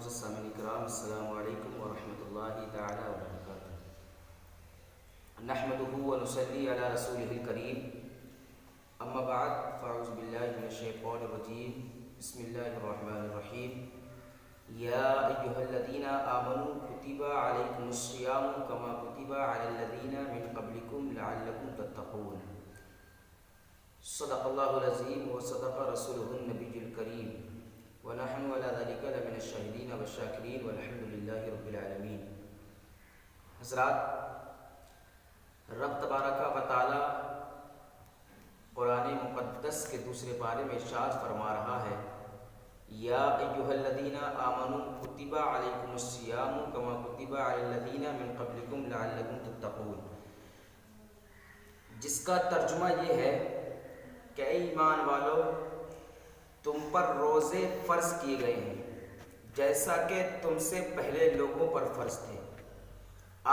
معزز سامعین کرام، السلام علیکم ورحمۃ اللہ تعالی وبرکاتہ۔ نحمدہ ونصلی علی رسولہ الکریم، اما بعد فاعوذ باللہ من الشیطان الرجیم، بسم اللہ الرحمن الرحیم۔ یا ایھا الذین آمنوا کتب علیکم الصیام کما کتب علی الذین من قبلکم لعلکم تتقون۔ صدق اللہ العظیم وصدق رسولہ النبی الکریم، ونحن علی ذلک لمن الشاہدین والشاکرین والحمد للہ رب العالمین۔ حضرات، رب تبارک و تعالی قرآن مقدس کے دوسرے پارے میں ارشاد فرما رہا ہے، یا ایھا الذین آمنوا کتب علیکم الصیام کما کتب علی الذین من قبلکم لعلکم تتقون، جس کا ترجمہ یہ ہے کہ اے ایمان والو، تم پر روزے فرض کیے گئے ہیں جیسا کہ تم سے پہلے لوگوں پر فرض تھے۔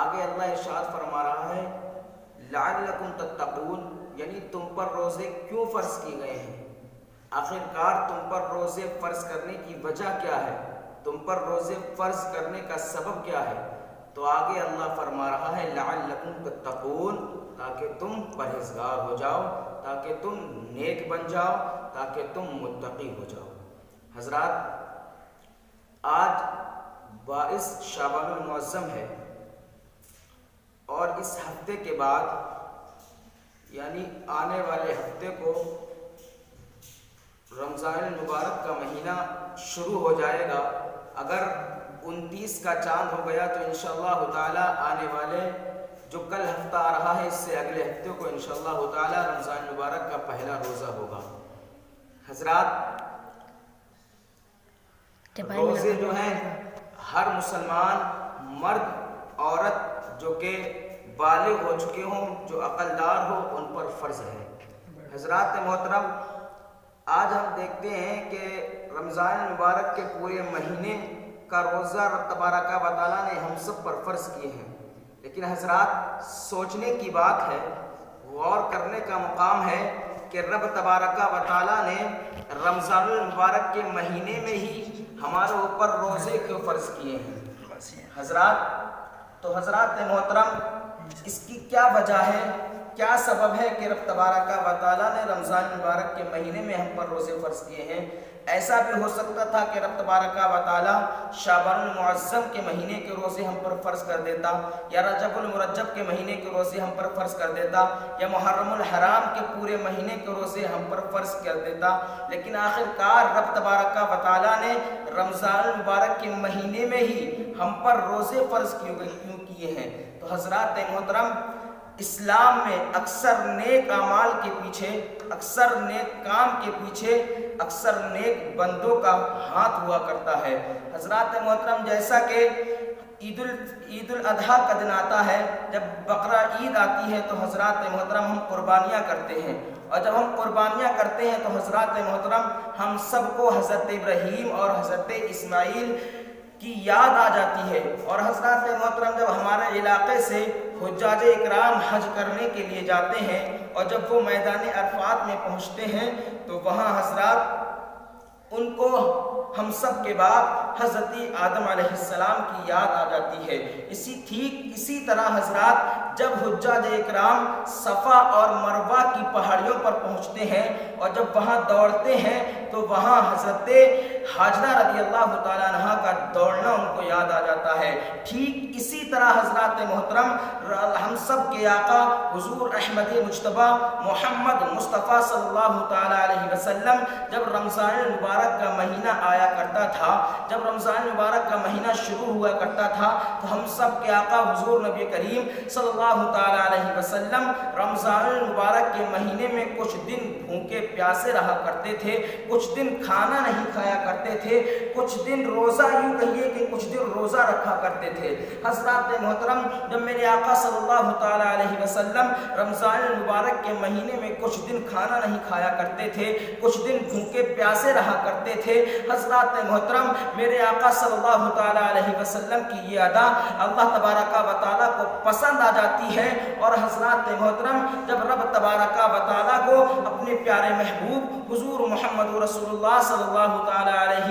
آگے اللہ ارشاد فرما رہا ہے لعلکم تتقون، یعنی تم پر روزے کیوں فرض کیے گئے ہیں، آخر کار تم پر روزے فرض کرنے کی وجہ کیا ہے، تم پر روزے فرض کرنے کا سبب کیا ہے؟ تو آگے اللہ فرما رہا ہے لعلکم تتقون، تاکہ تم پرہیزگار ہو جاؤ، تاکہ تم نیک بن جاؤ، تاکہ تم متقی ہو جاؤ۔ حضرات، آج 22 شعبان المعظم ہے، اور اس ہفتے کے بعد یعنی آنے والے ہفتے کو رمضان المبارک کا مہینہ شروع ہو جائے گا۔ اگر 29 کا چاند ہو گیا تو انشاءاللہ تعالی آنے والے جو کل ہفتہ آ رہا ہے، اس سے اگلے ہفتے کو انشاءاللہ تعالی رمضان المبارک کا پہلا روزہ ہوگا۔ حضرات، روزے جو ہیں ہر مسلمان مرد عورت جو کہ بالغ ہو چکے ہوں، جو عقلدار ہو، ان پر فرض ہے۔ حضرات محترم، آج ہم دیکھتے ہیں کہ رمضان المبارک کے پورے مہینے کا روزہ رب تبارک و تعالیٰ نے ہم سب پر فرض کیے ہیں، لیکن حضرات سوچنے کی بات ہے، غور کرنے کا مقام ہے کہ رب تبارک و تعالیٰ نے رمضان المبارک کے مہینے میں ہی ہمارے اوپر روزے کیوں فرض کیے ہیں؟ حضرات محترم، اس کی کیا وجہ ہے، کیا سبب ہے کہ رب تبارک و تعالیٰ نے رمضان المبارک کے مہینے میں ہم پر روزے فرض کیے ہیں؟ ایسا بھی ہو سکتا تھا کہ رب تبارک و تعالیٰ شعبان المعظم کے مہینے کے روزے ہم پر فرض کر دیتا، یا رجب المرجب کے مہینے کے روزے ہم پر فرض کر دیتا، یا محرم الحرام کے پورے مہینے کے روزے ہم پر فرض کر دیتا، لیکن آخر کار رب تبارک و تعالیٰ نے رمضان المبارک کے مہینے میں ہی ہم پر روزے فرض کیوں کیے ہیں؟ تو حضرات محترم، اسلام میں اکثر نیک اعمال کے پیچھے، اکثر نیک کام کے پیچھے اکثر نیک بندوں کا ہاتھ ہوا کرتا ہے۔ حضرات محترم، جیسا کہ عید الاضحیٰ کا دن آتا ہے، جب بقرہ عید آتی ہے تو حضرات محترم ہم قربانیاں کرتے ہیں، اور جب ہم قربانیاں کرتے ہیں تو حضرات محترم ہم سب کو حضرت ابراہیم اور حضرت اسماعیل کی یاد آ جاتی ہے۔ اور حضرات محترم، جب ہمارے علاقے سے حجاج اکرام حج کرنے کے لیے جاتے ہیں اور جب وہ میدان عرفات میں پہنچتے ہیں تو وہاں حضرات ان کو ہم سب کے بعد حضرت آدم علیہ السلام کی یاد آ جاتی ہے۔ اسی طرح حضرات جب حجاج اکرام صفا اور مروہ کی پہاڑیوں پر پہنچتے ہیں اور جب وہاں دوڑتے ہیں تو وہاں حضرت حاجرہ رضی اللہ تعالیٰ عنہا کا دوڑنا ان کو یاد آ جاتا ہے۔ ٹھیک اسی طرح حضرات محترم ہم سب کے آقا حضور احمد مجتبی محمد مصطفیٰ صلی اللہ تعالیٰ علیہ وسلم جب رمضان المبارک کا مہینہ آیا کرتا تھا، جب رمضان المبارک کا مہینہ شروع ہوا کرتا تھا تو ہم سب کے آقا حضور نبی کریم صلی اللہ تعالیٰ علیہ وسلم رمضان المبارک کے مہینے میں کچھ دن بھوکے پیاسے رہا کرتے تھے، کچھ دن کھانا نہیں کھایا کرتے تھے، کچھ دن روزہ، یوں کہیے کہ کچھ دن روزہ رکھا کرتے تھے۔ حضرات محترم، جب میرے آقا صلی اللہ تعالیٰ علیہ وسلم رمضان المبارک کے مہینے میں کچھ دن کھانا نہیں کھایا کرتے تھے، کچھ دن بھوکے پیاسے رہا کرتے تھے، حضرات محترم میرے آقا صلی اللہ تعالیٰ علیہ وسلم کی یہ ادا اللہ تبارک و تعالیٰ کو پسند آ جاتی ہے۔ اور حضرات محترم، جب رب تبارک و تعالیٰ کو اپنے پیارے محبوب حضور محمد رسول اللہ صلی اللہ تعالیٰ علیہ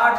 8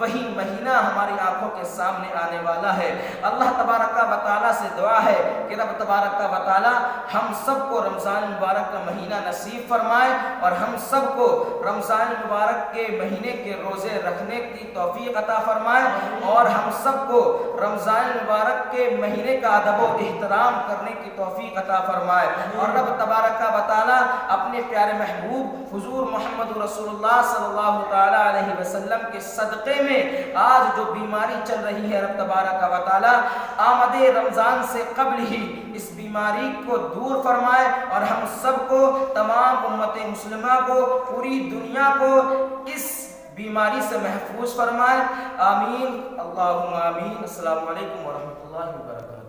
وہی مہینہ ہماری آنکھوں کے سامنے آنے والا ہے۔ اللہ تبارک و تعالیٰ سے دعا ہے کہ رب تبارک و تعالیٰ ہم سب کو رمضان مبارک کا مہینہ نصیب فرمائے اور ہم سب کو رمضان مبارک کے مہینے کے روزے رکھنے کی توفیق عطا فرمائے اور ہم سب کو رمضان مبارک کے مہینے کا ادب و احترام کرنے کی توفیق عطا فرمائے اور رب تبارک و تعالیٰ اپنے پیارے محبوب حضور محمد رسول اللہ صلی اللہ تعالیٰ علیہ وسلم کے صدقے میں آج جو بیماری چل رہی ہے رب تبارک و تعالیٰ آمد رمضان سے قبل ہی اس بیماری کو دور فرمائے اور ہم سب کو تمام امت مسلمہ کو پوری دنیا کو اس بیماری سے محفوظ فرمائے۔ آمین اللہم آمین۔ السلام علیکم ورحمۃ اللہ وبرکاتہ۔